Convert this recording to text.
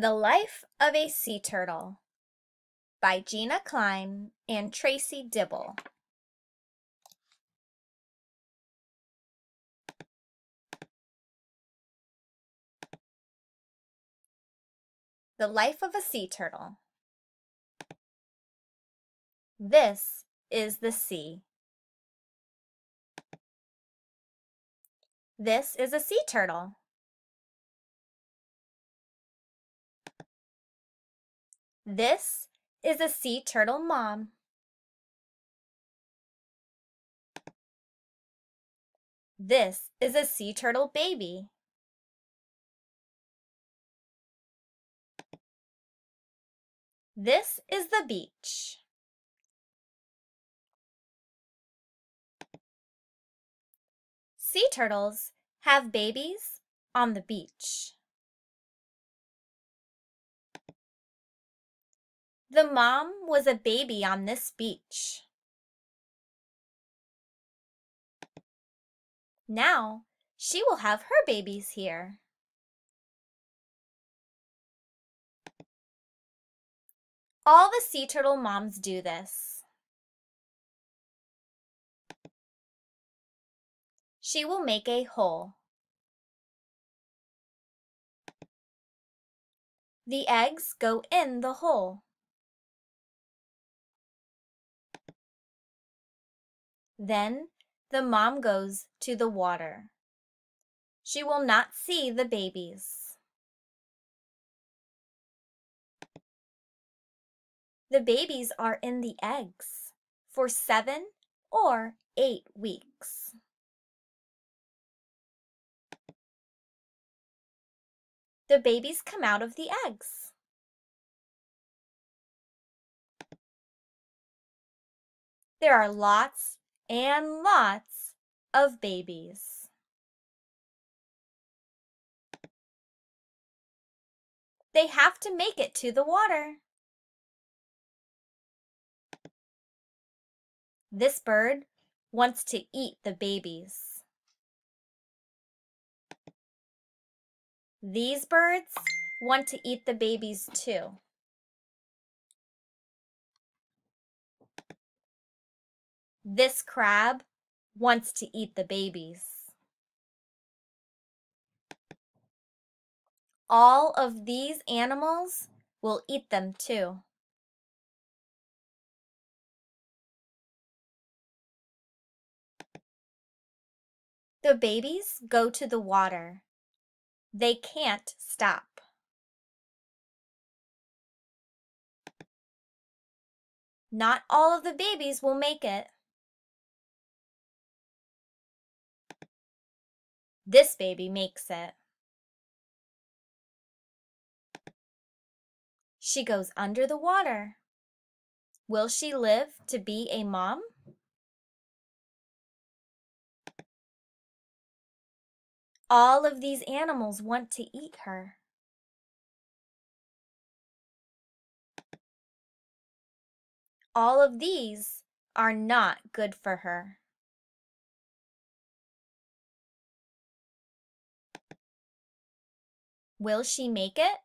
The Life of a Sea Turtle by Gina Klein and Tracy Dibble. The Life of a Sea Turtle. This is the sea. This is a sea turtle. This is a sea turtle mom. This is a sea turtle baby. This is the beach. Sea turtles have babies on the beach. The mom was a baby on this beach. Now she will have her babies here. All the sea turtle moms do this. She will make a hole. The eggs go in the hole. Then the mom goes to the water. She will not see the babies. The babies are in the eggs for 7 or 8 weeks. The babies come out of the eggs. There are lots and lots of babies. They have to make it to the water. This bird wants to eat the babies. These birds want to eat the babies too. This crab wants to eat the babies. All of these animals will eat them too. The babies go to the water. They can't stop. Not all of the babies will make it. This baby makes it. She goes under the water. Will she live to be a mom? All of these animals want to eat her. All of these are not good for her. Will she make it?